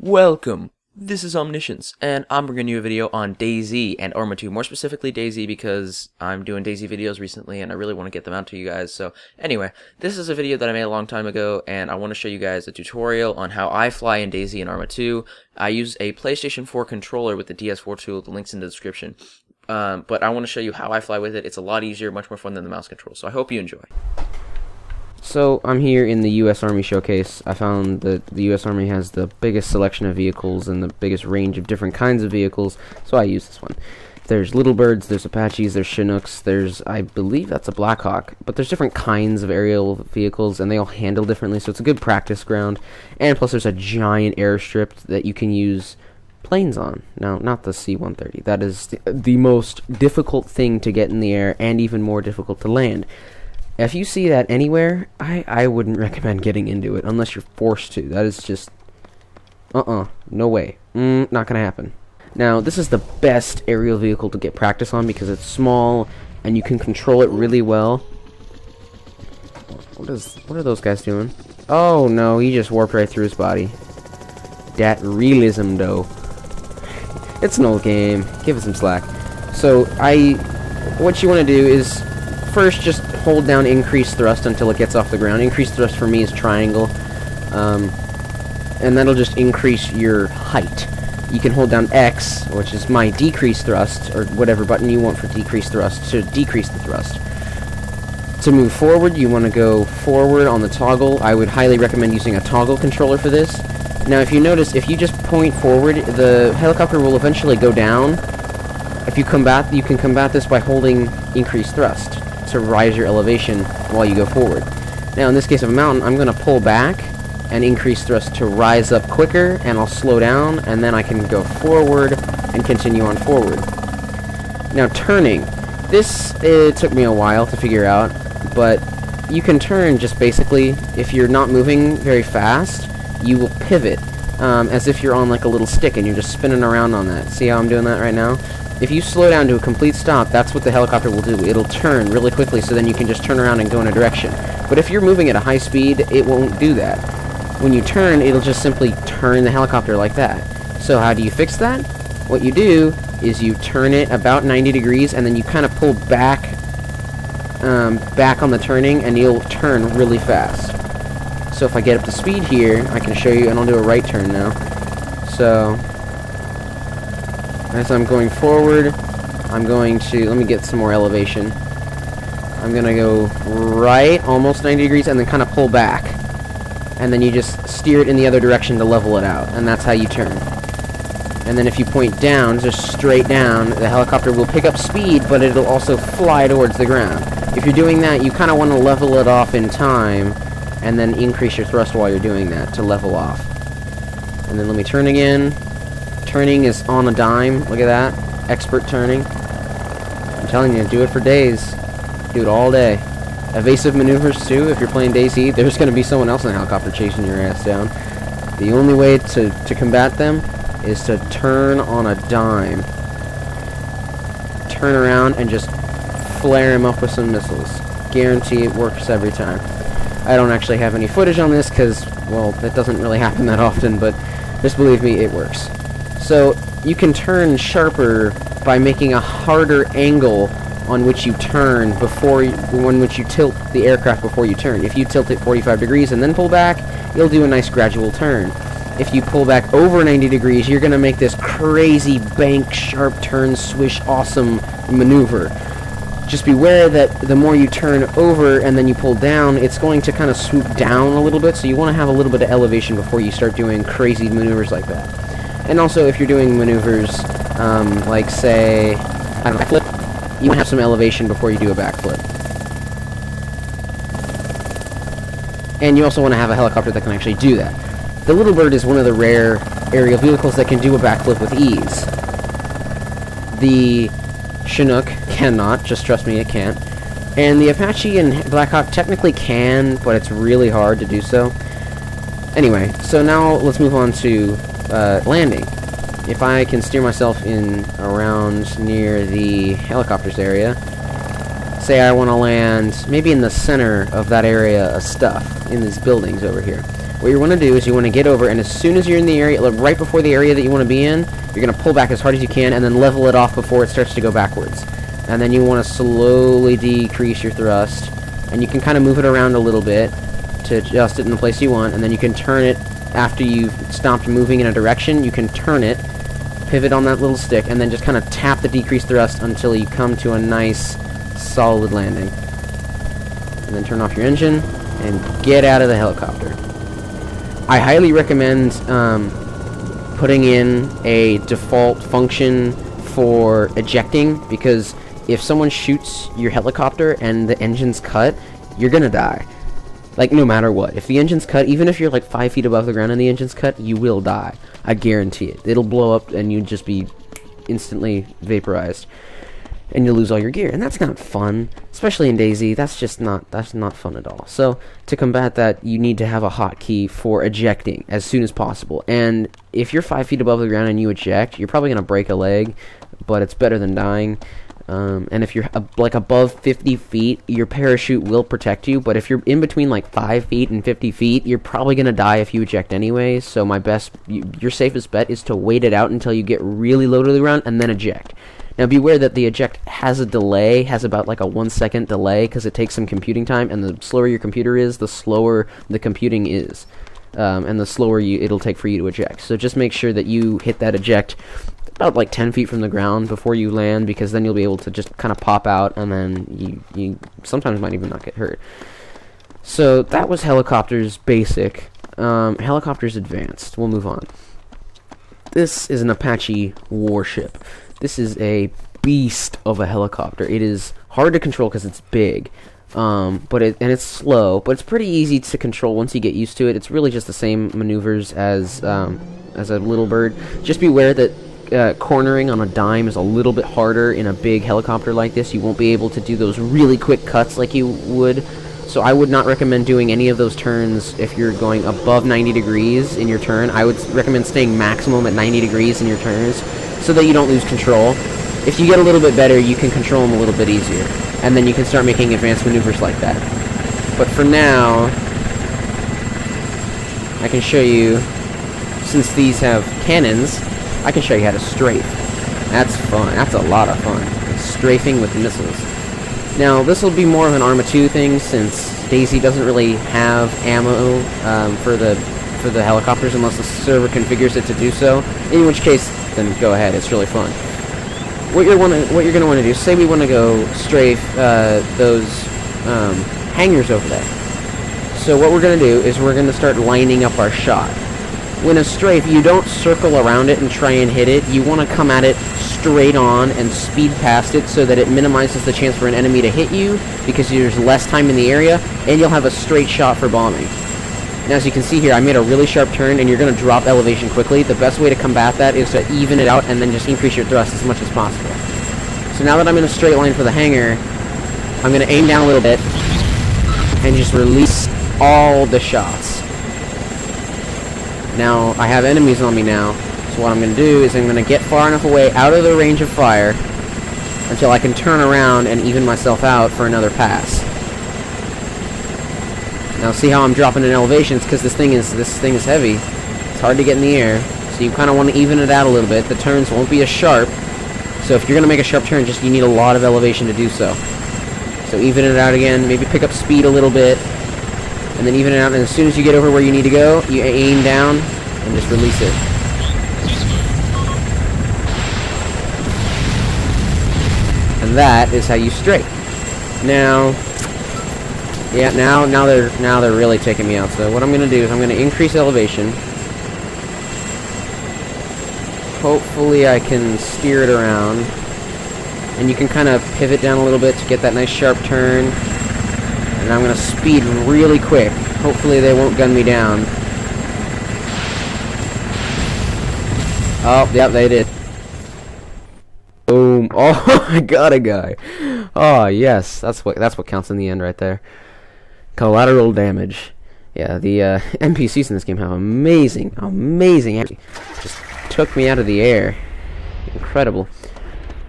Welcome! This is Omniscience, and I'm bringing you a video on DayZ and ARMA 2, more specifically DayZ because I'm doing DayZ videos recently and I really want to get them out to you guys. So anyway, this is a video that I made a long time ago and I want to show you guys a tutorial on how I fly in DayZ and ARMA 2. I use a PlayStation 4 controller with the DS4 tool, the link's in the description. But I want to show you how I fly with it. It's a lot easier, much more fun than the mouse control, so I hope you enjoy. So I'm here in the U.S. Army showcase. I found that the U.S. Army has the biggest selection of vehicles and the biggest range of different kinds of vehicles, so I use this one. There's Little Birds, there's Apaches, there's Chinooks, there's, I believe that's a Black Hawk, but there's different kinds of aerial vehicles, and they all handle differently, so it's a good practice ground. And plus there's a giant airstrip that you can use planes on. Now, not the C-130. That is the most difficult thing to get in the air, and even more difficult to land. If you see that anywhere, I wouldn't recommend getting into it unless you're forced to. That is just, no way. Not gonna happen. Now, this is the best aerial vehicle to get practice on because it's small and you can control it really well. What are those guys doing? Oh no, he just warped right through his body. Dat realism, though. It's an old game. Give it some slack. So, what you want to do is first just hold down increase thrust until it gets off the ground. Increase thrust for me is triangle, and that'll just increase your height. You can hold down X, which is my decrease thrust, or whatever button you want for decrease thrust, to decrease the thrust. To move forward, you want to go forward on the toggle. I would highly recommend using a toggle controller for this. Now, if you notice, if you just point forward, the helicopter will eventually go down. If you combat, you can combat this by holding increase thrust to rise your elevation while you go forward. Now, in this case of a mountain, I'm going to pull back and increase thrust to rise up quicker, and I'll slow down, and then I can go forward and continue on forward. Now, turning. This, it took me a while to figure out, but you can turn just basically, if you're not moving very fast, you will pivot, as if you're on like a little stick and you're just spinning around on that. See how I'm doing that right now? If you slow down to a complete stop, that's what the helicopter will do. It'll turn really quickly, so then you can just turn around and go in a direction. But if you're moving at a high speed, it won't do that. When you turn, it'll just simply turn the helicopter like that. So how do you fix that? What you do is you turn it about 90 degrees, and then you kind of pull back, back on the turning, and you'll turn really fast. So if I get up to speed here, I can show you, and I'll do a right turn now. So as I'm going forward, I'm going to, let me get some more elevation. I'm going to go right, almost 90 degrees, and then kind of pull back. And then you just steer it in the other direction to level it out, and that's how you turn. And then if you point down, just straight down, the helicopter will pick up speed, but it'll also fly towards the ground. If you're doing that, you kind of want to level it off in time, and then increase your thrust while you're doing that to level off. And then let me turn again. Turning is on a dime. Look at that. Expert turning. I'm telling you, do it for days. Do it all day. Evasive maneuvers too. If you're playing DayZ, there's going to be someone else in a helicopter chasing your ass down. The only way to combat them is to turn on a dime. Turn around and just flare him up with some missiles. Guarantee it works every time. I don't actually have any footage on this because, well, that doesn't really happen that often, but just believe me, it works. So, you can turn sharper by making a harder angle on which you turn on which you tilt the aircraft before you turn. If you tilt it 45 degrees and then pull back, you'll do a nice gradual turn. If you pull back over 90 degrees, you're going to make this crazy bank, sharp turn, swish, awesome maneuver. Just beware that the more you turn over and then you pull down, it's going to kind of swoop down a little bit, so you want to have a little bit of elevation before you start doing crazy maneuvers like that. And also, if you're doing maneuvers, like, say, I don't know, backflip, you want to have some elevation before you do a backflip. And you also want to have a helicopter that can actually do that. The Little Bird is one of the rare aerial vehicles that can do a backflip with ease. The Chinook cannot, just trust me, it can't. And the Apache and Black Hawk technically can, but it's really hard to do so. Anyway, so now let's move on to landing. If I can steer myself in around near the helicopters area, say I want to land maybe in the center of that area of stuff, in these buildings over here. What you want to do is you want to get over, and as soon as you're in the area, like right before the area that you want to be in, you're going to pull back as hard as you can and then level it off before it starts to go backwards. And then you want to slowly decrease your thrust, and you can kind of move it around a little bit to adjust it in the place you want, and then you can turn it after you've stopped moving in a direction. You can turn it, pivot on that little stick, and then just kind of tap the decreased thrust until you come to a nice solid landing. And then turn off your engine and get out of the helicopter. I highly recommend putting in a default function for ejecting, because if someone shoots your helicopter and the engine's cut, you're gonna die. Like, no matter what. If the engine's cut, even if you're like 5 feet above the ground and the engine's cut, you will die. I guarantee it. It'll blow up and you'll just be instantly vaporized. And you'll lose all your gear. And that's not fun. Especially in DayZ, that's not fun at all. So, to combat that, you need to have a hotkey for ejecting as soon as possible. And if you're 5 feet above the ground and you eject, you're probably gonna break a leg, but it's better than dying. And if you're like above 50 feet, your parachute will protect you, but if you're in between like 5 feet and 50 feet, you're probably going to die if you eject anyway. So your safest bet is to wait it out until you get really low to the ground and then eject. Now beware that the eject has a delay, has about like a 1 second delay, because it takes some computing time, and the slower your computer is, the slower the computing is. And the slower it'll take for you to eject. So just make sure that you hit that eject about like 10 feet from the ground before you land, because then you'll be able to just kind of pop out, and then you sometimes might even not get hurt. So that was helicopters basic. Helicopters advanced. We'll move on. This is an Apache warship. This is a beast of a helicopter. It is hard to control because it's big. And it's slow, but it's pretty easy to control once you get used to it. It's really just the same maneuvers as a little bird. Just beware that cornering on a dime is a little bit harder in a big helicopter like this. You won't be able to do those really quick cuts like you would. So I would not recommend doing any of those turns if you're going above 90 degrees in your turn. I would recommend staying maximum at 90 degrees in your turns so that you don't lose control. If you get a little bit better, you can control them a little bit easier, and then you can start making advanced maneuvers like that. But for now, I can show you, since these have cannons, I can show you how to strafe. That's fun. That's a lot of fun. Strafing with missiles. Now, this will be more of an ARMA 2 thing, since DayZ doesn't really have ammo for the helicopters unless the server configures it to do so. In which case, then go ahead. It's really fun. What you're going to want to do, say we want to go strafe those hangars over there. So what we're going to do is we're going to start lining up our shot. When a strafe, you don't circle around it and try and hit it. You want to come at it straight on and speed past it so that it minimizes the chance for an enemy to hit you, because there's less time in the area, and you'll have a straight shot for bombing. Now, as you can see here, I made a really sharp turn, and you're going to drop elevation quickly. The best way to combat that is to even it out and then just increase your thrust as much as possible. So now that I'm in a straight line for the hangar, I'm going to aim down a little bit and just release all the shots. Now, I have enemies on me now, so what I'm going to do is I'm going to get far enough away out of the range of fire until I can turn around and even myself out for another pass. Now, see how I'm dropping in elevations, because this thing is heavy. It's hard to get in the air, so you kind of want to even it out a little bit. The turns won't be as sharp, so if you're going to make a sharp turn, you need a lot of elevation to do so. So even it out again, maybe pick up speed a little bit, and then even it out, and as soon as you get over where you need to go, you aim down and just release it. And that is how you strafe. Now, yeah, now they're really taking me out. So what I'm going to do is I'm going to increase elevation. Hopefully I can steer it around, and you can kind of pivot down a little bit to get that nice sharp turn. And I'm going to speed really quick. Hopefully they won't gun me down. Oh, yep, they did. Boom. Oh, I got a guy. Oh, yes. That's what counts in the end right there. Collateral damage. Yeah, the NPCs in this game have amazing energy. Just took me out of the air. Incredible.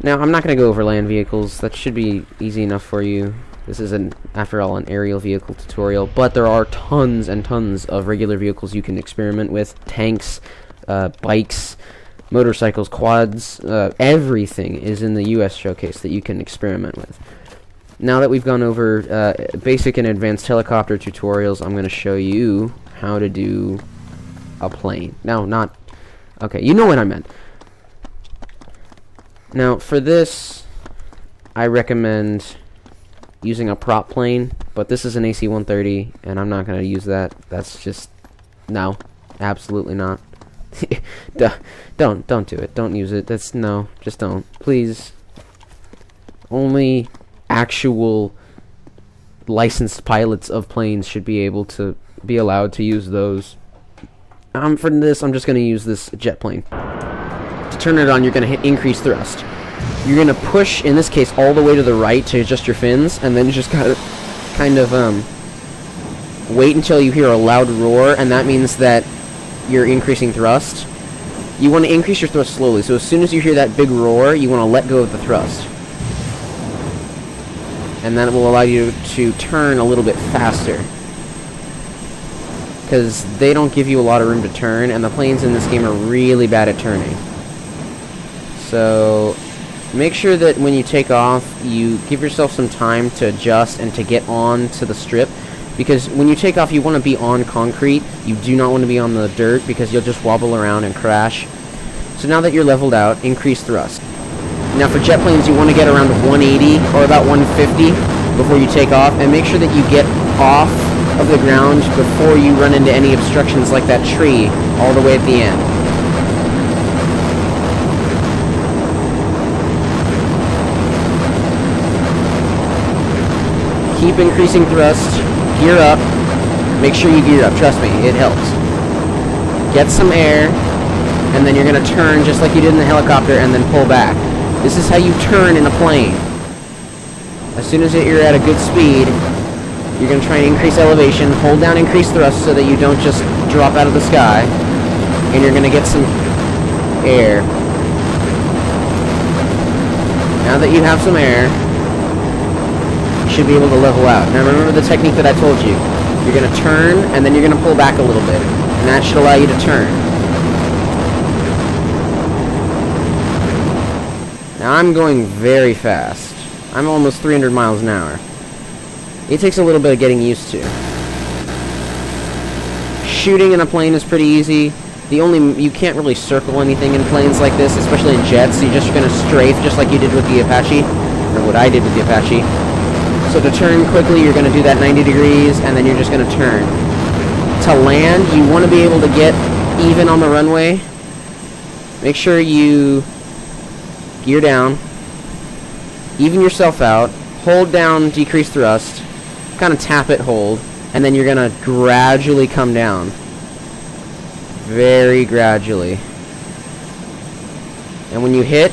Now, I'm not going to go over land vehicles. That should be easy enough for you. This is, after all, an aerial vehicle tutorial, but there are tons and tons of regular vehicles you can experiment with. Tanks, bikes, motorcycles, quads, everything is in the US showcase that you can experiment with. Now that we've gone over basic and advanced helicopter tutorials, I'm going to show you how to do a plane. No, not... Okay, you know what I meant. Now, for this, I recommend using a prop plane, but this is an AC-130, and I'm not going to use that. That's just... No. Absolutely not. Don't do it. Don't use it. That's... No. Just don't. Please. Only actual licensed pilots of planes should be able to be allowed to use those. For this, I'm just going to use this jet plane. To turn it on, you're going to hit increase thrust. You're going to push, in this case, all the way to the right to adjust your fins, and then you just gotta kind of wait until you hear a loud roar, and that means that you're increasing thrust. You want to increase your thrust slowly, so as soon as you hear that big roar, you want to let go of the thrust. And that will allow you to turn a little bit faster, because they don't give you a lot of room to turn, and the planes in this game are really bad at turning. So make sure that when you take off, you give yourself some time to adjust and to get on to the strip, because when you take off, you want to be on concrete. You do not want to be on the dirt, because you'll just wobble around and crash. So now that you're leveled out, increase thrust. Now for jet planes, you want to get around 180 or about 150 before you take off, and make sure that you get off of the ground before you run into any obstructions like that tree all the way at the end. Keep increasing thrust, gear up, make sure you gear up, trust me, it helps. Get some air, and then you're going to turn just like you did in the helicopter and then pull back. This is how you turn in a plane. As soon as you're at a good speed, you're going to try and increase elevation, hold down increase thrust so that you don't just drop out of the sky, and you're going to get some air. Now that you have some air, you should be able to level out. Now remember the technique that I told you. You're going to turn, and then you're going to pull back a little bit, and that should allow you to turn. Now I'm going very fast. I'm almost 300 miles an hour. It takes a little bit of getting used to. Shooting in a plane is pretty easy. You can't really circle anything in planes like this, especially in jets. You're just going to strafe, just like you did with the Apache, or what I did with the Apache. So to turn quickly, you're going to do that 90 degrees, and then you're just going to turn. To land, you want to be able to get even on the runway. Make sure you gear down, even yourself out, hold down decrease thrust, kind of tap it, hold, and then you're going to gradually come down. Very gradually. And when you hit,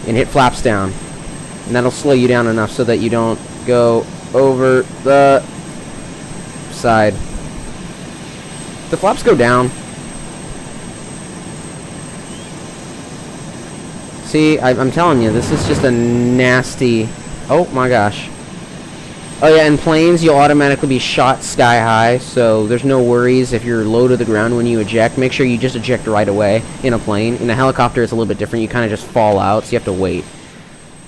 and hit flaps down. And that'll slow you down enough so that you don't go over the side. The flaps go down. See, I'm telling you, this is just a nasty... Oh my gosh. Oh yeah, in planes, you'll automatically be shot sky high, so there's no worries if you're low to the ground when you eject. Make sure you just eject right away in a plane. In a helicopter, it's a little bit different. You kind of just fall out, so you have to wait.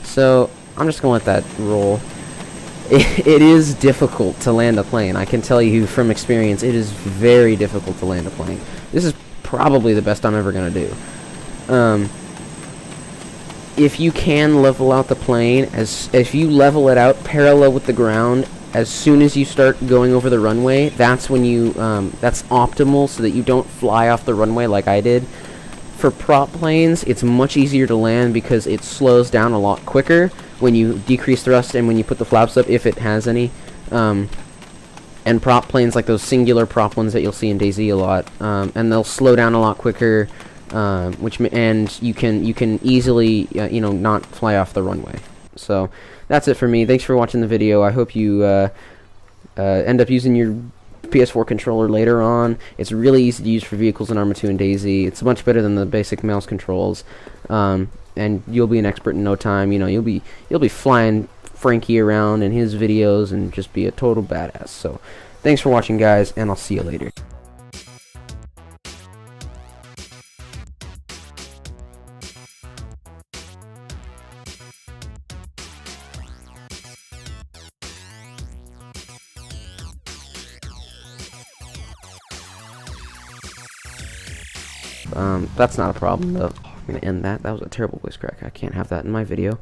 So, I'm just going to let that roll. It is difficult to land a plane. I can tell you from experience, it is very difficult to land a plane. This is probably the best I'm ever going to do. If you can level out the plane, if you level it out parallel with the ground, as soon as you start going over the runway, that's when you, that's optimal so that you don't fly off the runway like I did. For prop planes, it's much easier to land because it slows down a lot quicker when you decrease thrust and when you put the flaps up, if it has any. And prop planes, like those singular prop ones that you'll see in DayZ a lot, and they'll slow down a lot quicker. And you can easily not fly off the runway. So that's it for me. Thanks for watching the video. I hope you end up using your PS4 controller later on. It's really easy to use for vehicles in ARMA 2 and DayZ. It's much better than the basic mouse controls, and you'll be an expert in no time. You'll be flying Frankie around in his videos and just be a total badass. So thanks for watching, guys, and I'll see you later. That's not a problem though. I'm gonna end that. That was a terrible voice crack. I can't have that in my video.